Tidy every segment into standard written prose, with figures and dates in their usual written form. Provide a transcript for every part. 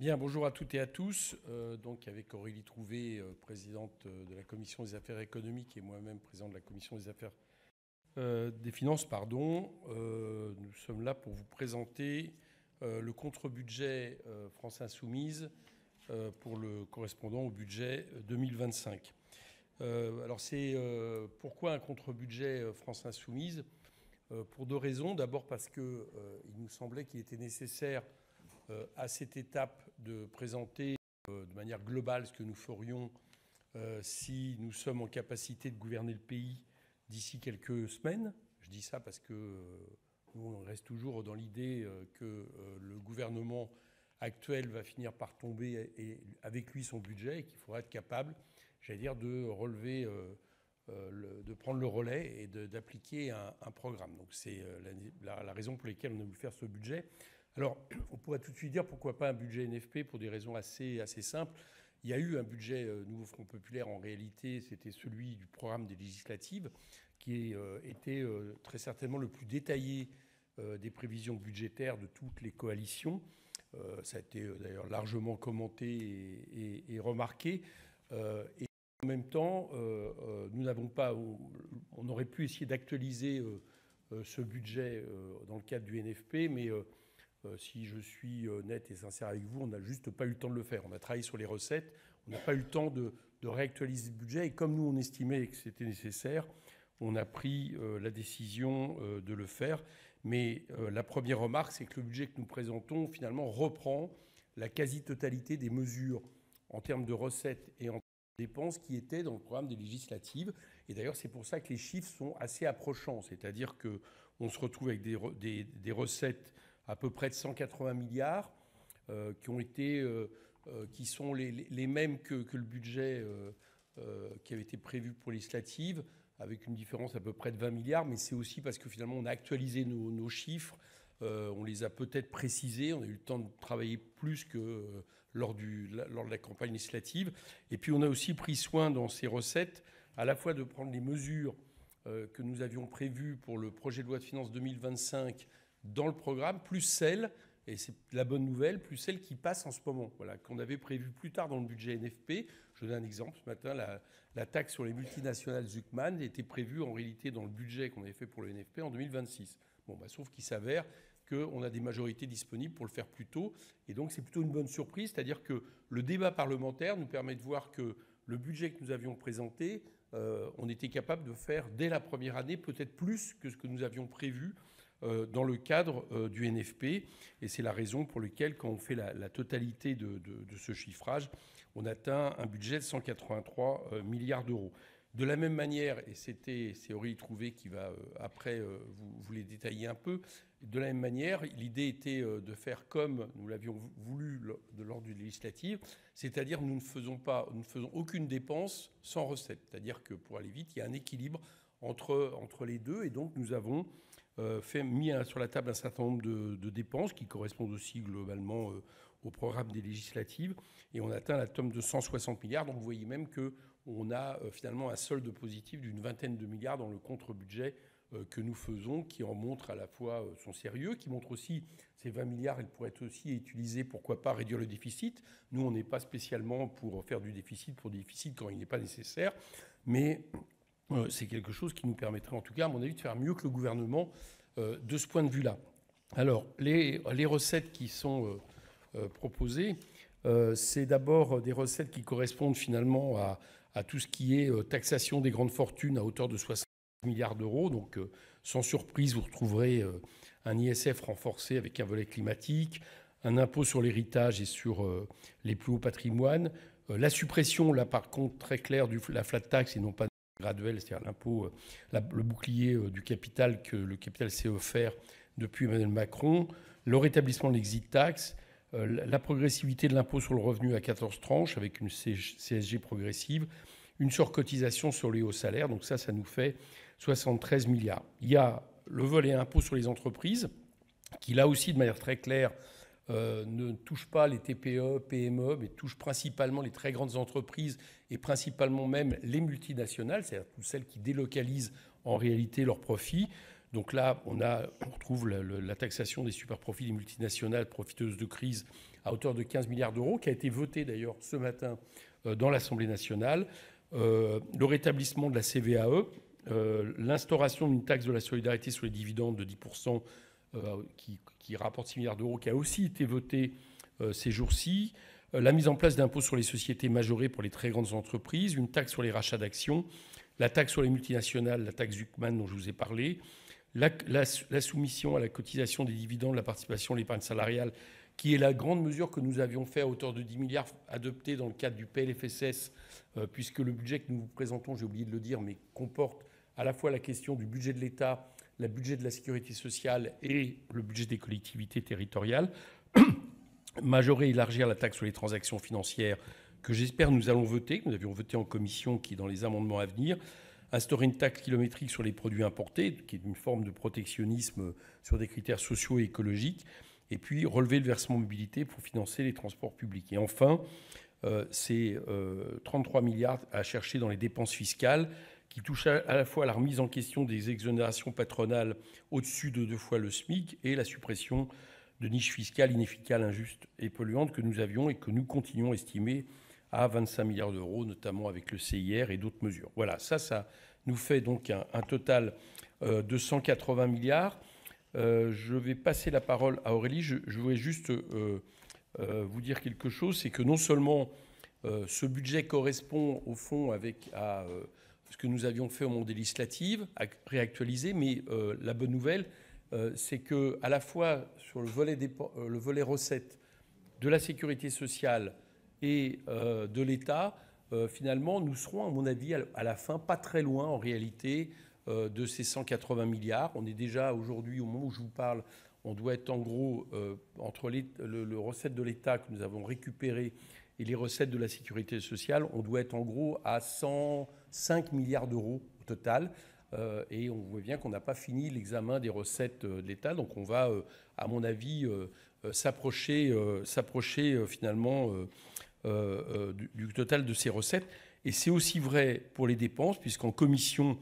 Bien, bonjour à toutes et à tous. Donc avec Aurélie Trouvé, présidente de la Commission des affaires économiques, et moi-même président de la Commission des finances, pardon. Nous sommes là pour vous présenter le contre-budget France Insoumise pour le correspondant au budget 2025. Alors c'est pourquoi un contre-budget France Insoumise? Pour deux raisons. D'abord parce qu'il nous semblait qu'il était nécessaire à cette étape de présenter de manière globale ce que nous ferions si nous sommes en capacité de gouverner le pays d'ici quelques semaines. Je dis ça parce que nous, on reste toujours dans l'idée que le gouvernement actuel va finir par tomber et avec lui son budget, et qu'il faudra être capable, j'allais dire, de relever, de prendre le relais et d'appliquer un programme. Donc c'est la raison pour laquelle on a voulu faire ce budget. Alors, on pourrait tout de suite dire pourquoi pas un budget NFP pour des raisons assez simples. Il y a eu un budget Nouveau Front Populaire, en réalité, c'était celui du programme des législatives, qui était très certainement le plus détaillé des prévisions budgétaires de toutes les coalitions. Ça a été d'ailleurs largement commenté et remarqué. Et en même temps, nous n'avons pas, on aurait pu essayer d'actualiser ce budget dans le cadre du NFP, mais si je suis net et sincère avec vous, on n'a juste pas eu le temps de le faire. On a travaillé sur les recettes, on n'a pas eu le temps de réactualiser le budget. Et comme nous, on estimait que c'était nécessaire, on a pris la décision de le faire. Mais la première remarque, c'est que le budget que nous présentons, finalement, reprend la quasi-totalité des mesures en termes de recettes et en termes de dépenses qui étaient dans le programme des législatives. Et d'ailleurs, c'est pour ça que les chiffres sont assez approchants. C'est-à-dire qu'on se retrouve avec des recettes à peu près de 180 milliards, qui sont les mêmes que le budget qui avait été prévu pour législative, avec une différence à peu près de 20 milliards. Mais c'est aussi parce que finalement, on a actualisé nos chiffres, on les a peut-être précisés, on a eu le temps de travailler plus que lors de la campagne législative. Et puis, on a aussi pris soin dans ces recettes, à la fois de prendre les mesures que nous avions prévues pour le projet de loi de finances 2025 dans le programme, plus celles, et c'est la bonne nouvelle, plus celles qui passent en ce moment, voilà, qu'on avait prévues plus tard dans le budget NFP. Je donne un exemple. Ce matin, la taxe sur les multinationales Zuckman était prévue en réalité dans le budget qu'on avait fait pour le NFP en 2026. Bon, sauf qu'il s'avère qu'on a des majorités disponibles pour le faire plus tôt. Et donc, c'est plutôt une bonne surprise. C'est-à-dire que le débat parlementaire nous permet de voir que le budget que nous avions présenté, on était capable de faire dès la première année peut-être plus que ce que nous avions prévu dans le cadre du NFP. Et c'est la raison pour laquelle, quand on fait la totalité de ce chiffrage, on atteint un budget de 183 milliards d'euros. De la même manière, et c'est Aurélie Trouvé qui va après vous les détailler un peu, de la même manière, l'idée était de faire comme nous l'avions voulu lors du législative, c'est-à-dire nous ne faisons aucune dépense sans recette. C'est-à-dire que pour aller vite, il y a un équilibre entre les deux, et donc nous avons mis sur la table un certain nombre de dépenses qui correspondent aussi globalement au programme des législatives, et on atteint la somme de 160 milliards. Donc vous voyez même qu'on a finalement un solde positif d'une vingtaine de milliards dans le contre-budget que nous faisons, qui en montre à la fois son sérieux, qui montre aussi ces 20 milliards, ils pourraient être aussi utilisés, pourquoi pas, réduire le déficit. Nous, on n'est pas spécialement pour faire du déficit pour déficit quand il n'est pas nécessaire, mais c'est quelque chose qui nous permettrait, en tout cas, à mon avis, de faire mieux que le gouvernement de ce point de vue-là. Alors, les recettes qui sont proposées, c'est d'abord des recettes qui correspondent finalement à tout ce qui est taxation des grandes fortunes à hauteur de 60 milliards d'euros. Donc, sans surprise, vous retrouverez un ISF renforcé avec un volet climatique, un impôt sur l'héritage et sur les plus hauts patrimoines, la suppression, là par contre, très claire, de la flat tax et non pas graduel, c'est-à-dire l'impôt, le bouclier du capital que le capital s'est offert depuis Emmanuel Macron, le rétablissement de l'exit tax, la progressivité de l'impôt sur le revenu à 14 tranches avec une CSG progressive, une surcotisation sur les hauts salaires. Donc ça nous fait 73 milliards. Il y a le volet impôt sur les entreprises qui, là aussi, de manière très claire, ne touche pas les TPE, PME, mais touche principalement les très grandes entreprises et principalement même les multinationales, c'est-à-dire toutes celles qui délocalisent en réalité leurs profits. Donc là, on retrouve la taxation des super profits des multinationales profiteuses de crise à hauteur de 15 milliards d'euros, qui a été voté d'ailleurs ce matin dans l'Assemblée nationale. Le rétablissement de la CVAE, l'instauration d'une taxe de la solidarité sur les dividendes de 10%, qui rapporte 6 milliards d'euros, qui a aussi été voté ces jours-ci. La mise en place d'impôts sur les sociétés majorés pour les très grandes entreprises, une taxe sur les rachats d'actions, la taxe sur les multinationales, la taxe Zuckman dont je vous ai parlé, la soumission à la cotisation des dividendes, la participation à l'épargne salariale, qui est la grande mesure que nous avions fait à hauteur de 10 milliards adoptée dans le cadre du PLFSS, puisque le budget que nous vous présentons, j'ai oublié de le dire, mais comporte à la fois la question du budget de l'État, le budget de la sécurité sociale et le budget des collectivités territoriales. Majorer et élargir la taxe sur les transactions financières, que j'espère nous allons voter, que nous avions voté en commission, qui est dans les amendements à venir. Instaurer une taxe kilométrique sur les produits importés, qui est une forme de protectionnisme sur des critères sociaux et écologiques. Et puis relever le versement mobilité pour financer les transports publics. Et enfin, c'est 33 milliards à chercher dans les dépenses fiscales, qui touchent à la fois à la remise en question des exonérations patronales au-dessus de 2 fois le SMIC et la suppression de niches fiscales inefficaces, injustes et polluantes que nous avions et que nous continuons à estimer à 25 milliards d'euros, notamment avec le CIR et d'autres mesures. Voilà, ça nous fait donc un total de 180 milliards. Je vais passer la parole à Aurélie. Je voulais juste vous dire quelque chose, c'est que non seulement ce budget correspond au fond à ce que nous avions fait au moment des législatives, à réactualiser, mais la bonne nouvelle, c'est qu'à la fois sur le volet recettes de la sécurité sociale et de l'État, finalement, nous serons, à mon avis, à la fin, pas très loin en réalité de ces 180 milliards. On est déjà aujourd'hui, au moment où je vous parle, on doit être en gros, entre le recette de l'État que nous avons récupéré et les recettes de la sécurité sociale, on doit être en gros à 105 milliards d'euros au total. Et on voit bien qu'on n'a pas fini l'examen des recettes de l'État. Donc on va, à mon avis, s'approcher finalement du total de ces recettes. Et c'est aussi vrai pour les dépenses, puisqu'en commission,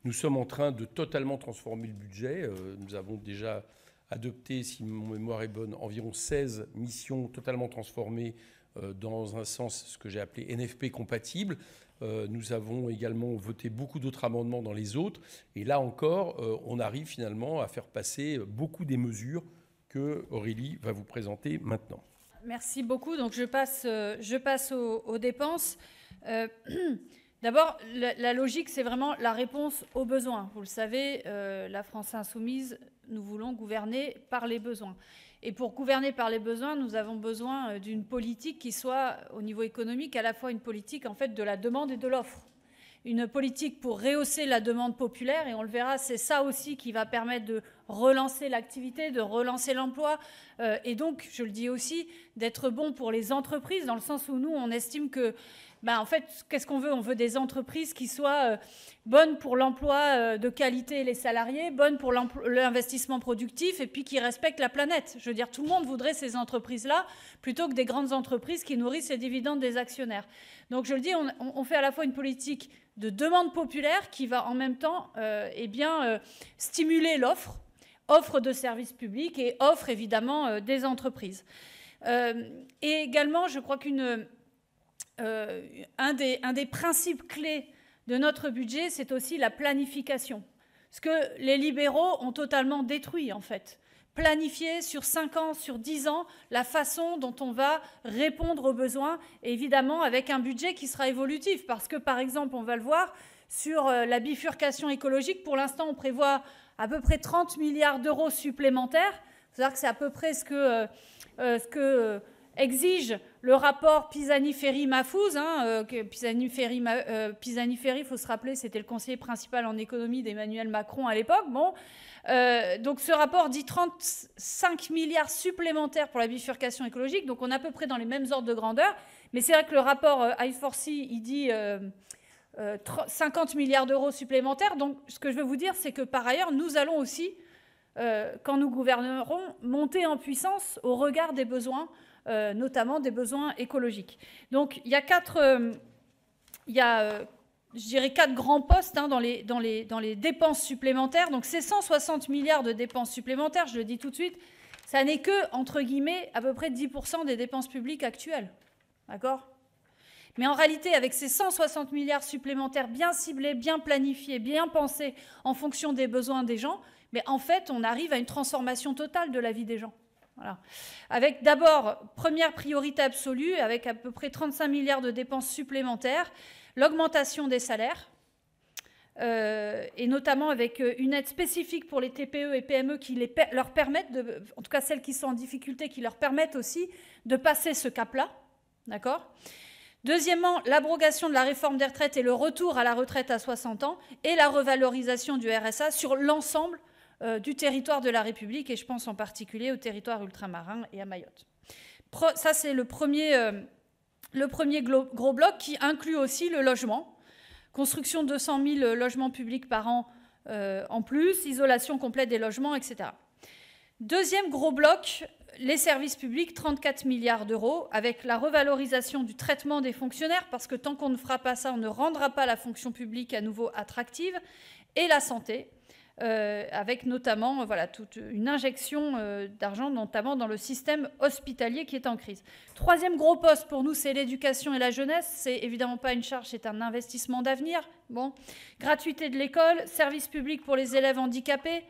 nous sommes en train de totalement transformer le budget. Nous avons déjà adopté, si mon mémoire est bonne, environ 16 missions totalement transformées dans un sens, ce que j'ai appelé NFP compatible. Nous avons également voté beaucoup d'autres amendements dans les autres. Et là encore, on arrive finalement à faire passer beaucoup des mesures que Aurélie va vous présenter maintenant. Merci beaucoup. Donc je passe aux dépenses. D'abord, la logique, c'est vraiment la réponse aux besoins. Vous le savez, la France insoumise, nous voulons gouverner par les besoins. Et pour gouverner par les besoins, nous avons besoin d'une politique qui soit, au niveau économique, à la fois une politique en fait de la demande et de l'offre. Une politique pour rehausser la demande populaire, et on le verra, c'est ça aussi qui va permettre de relancer l'activité, de relancer l'emploi, et donc, je le dis aussi, d'être bon pour les entreprises, dans le sens où nous, on estime que, en fait, qu'est-ce qu'on veut ? On veut des entreprises qui soient bonnes pour l'emploi de qualité et les salariés, bonnes pour l'investissement productif, et puis qui respectent la planète. Je veux dire, tout le monde voudrait ces entreprises-là, plutôt que des grandes entreprises qui nourrissent les dividendes des actionnaires. Donc, je le dis, on fait à la fois une politique de demande populaire qui va en même temps stimuler offre de services publics et offre évidemment des entreprises. Et également, je crois un des principes clés de notre budget, c'est aussi la planification. Ce que les libéraux ont totalement détruit, en fait. Planifier sur 5 ans, sur 10 ans, la façon dont on va répondre aux besoins, évidemment avec un budget qui sera évolutif. Parce que, par exemple, on va le voir, sur la bifurcation écologique, pour l'instant, on prévoit à peu près 30 milliards d'euros supplémentaires. Il faut savoir que c'est à peu près ce que exige le rapport Pisani-Ferry-Mahfouz. Pisani-Ferry, il faut se rappeler, c'était le conseiller principal en économie d'Emmanuel Macron à l'époque. Bon, donc ce rapport dit 35 milliards supplémentaires pour la bifurcation écologique. Donc on est à peu près dans les mêmes ordres de grandeur. Mais c'est vrai que le rapport I4C, il dit 50 milliards d'euros supplémentaires. Donc ce que je veux vous dire, c'est que par ailleurs, nous allons aussi, quand nous gouvernerons, monter en puissance au regard des besoins, notamment des besoins écologiques. Donc il y a je dirais 4 grands postes dans les dépenses supplémentaires. Donc ces 160 milliards de dépenses supplémentaires, je le dis tout de suite, Ça n'est que, entre guillemets, à peu près 10% des dépenses publiques actuelles. D'accord ? Mais en réalité, avec ces 160 milliards supplémentaires bien ciblés, bien planifiés, bien pensés en fonction des besoins des gens, mais en fait, on arrive à une transformation totale de la vie des gens. Voilà. Avec d'abord, première priorité absolue, avec à peu près 35 milliards de dépenses supplémentaires, l'augmentation des salaires, et notamment avec une aide spécifique pour les TPE et PME qui leur permettent, en tout cas celles qui sont en difficulté, qui leur permettent aussi de passer ce cap-là. D'accord ? Deuxièmement, l'abrogation de la réforme des retraites et le retour à la retraite à 60 ans et la revalorisation du RSA sur l'ensemble du territoire de la République, et je pense en particulier au territoire ultramarin et à Mayotte. Ça, c'est le premier gros bloc qui inclut aussi le logement. Construction de 200 000 logements publics par an en plus, isolation complète des logements, etc. Deuxième gros bloc, les services publics, 34 milliards d'euros, avec la revalorisation du traitement des fonctionnaires, parce que tant qu'on ne fera pas ça, on ne rendra pas la fonction publique à nouveau attractive, et la santé, avec notamment toute une injection d'argent, notamment dans le système hospitalier qui est en crise. Troisième gros poste pour nous, c'est l'éducation et la jeunesse. C'est évidemment pas une charge, c'est un investissement d'avenir. Bon. Gratuité de l'école, service public pour les élèves handicapés,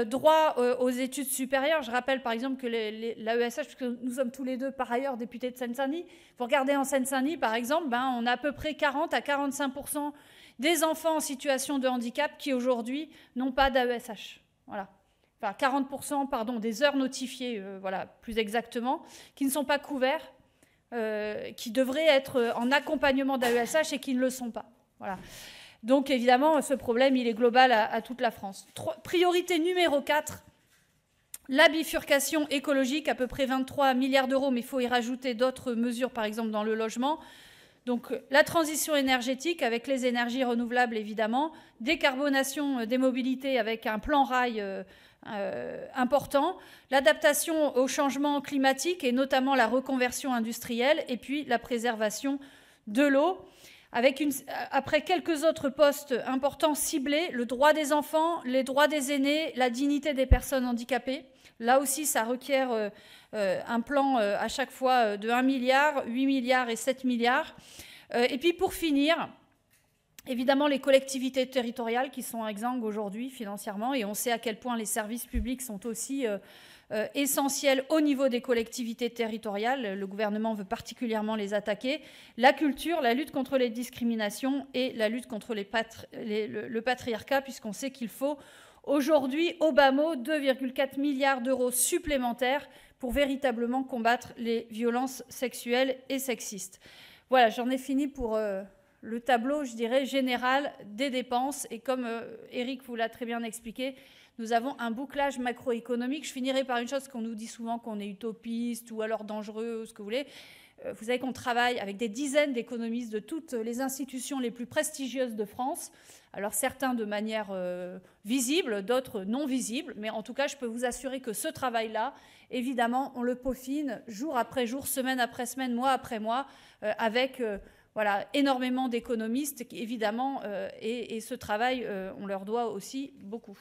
droit aux études supérieures. Je rappelle par exemple que l'AESH, puisque nous sommes tous les deux par ailleurs députés de Seine-Saint-Denis, vous regardez en Seine-Saint-Denis par exemple, on a à peu près 40 à 45% des enfants en situation de handicap qui aujourd'hui n'ont pas d'AESH. Voilà. Enfin 40%, pardon, des heures notifiées, plus exactement, qui ne sont pas couverts, qui devraient être en accompagnement d'AESH et qui ne le sont pas. Voilà. Donc évidemment, ce problème, il est global à toute la France. Priorité numéro 4, la bifurcation écologique, à peu près 23 milliards d'euros, mais il faut y rajouter d'autres mesures, par exemple dans le logement. Donc la transition énergétique avec les énergies renouvelables, évidemment, décarbonation des mobilités avec un plan rail important, l'adaptation au changement climatique et notamment la reconversion industrielle, et puis la préservation de l'eau. Avec après quelques autres postes importants ciblés, le droit des enfants, les droits des aînés, la dignité des personnes handicapées. Là aussi, ça requiert un plan à chaque fois de 1 milliard, 8 milliards et 7 milliards. Et puis pour finir, évidemment les collectivités territoriales qui sont exsangues aujourd'hui financièrement, et on sait à quel point les services publics sont aussi essentiels au niveau des collectivités territoriales. Le gouvernement veut particulièrement les attaquer. La culture, la lutte contre les discriminations et la lutte contre le patriarcat, puisqu'on sait qu'il faut aujourd'hui, au bas mot, 2,4 milliards d'euros supplémentaires pour véritablement combattre les violences sexuelles et sexistes. Voilà, j'en ai fini pour le tableau, je dirais, général des dépenses. Et comme Éric vous l'a très bien expliqué, nous avons un bouclage macroéconomique. Je finirai par une chose qu'on nous dit souvent, qu'on est utopiste ou alors dangereux, ou ce que vous voulez. Vous savez qu'on travaille avec des dizaines d'économistes de toutes les institutions les plus prestigieuses de France. Alors certains de manière visible, d'autres non visible. Mais en tout cas, je peux vous assurer que ce travail-là, évidemment, on le peaufine jour après jour, semaine après semaine, mois après mois, avec énormément d'économistes, évidemment. Et ce travail, on leur doit aussi beaucoup.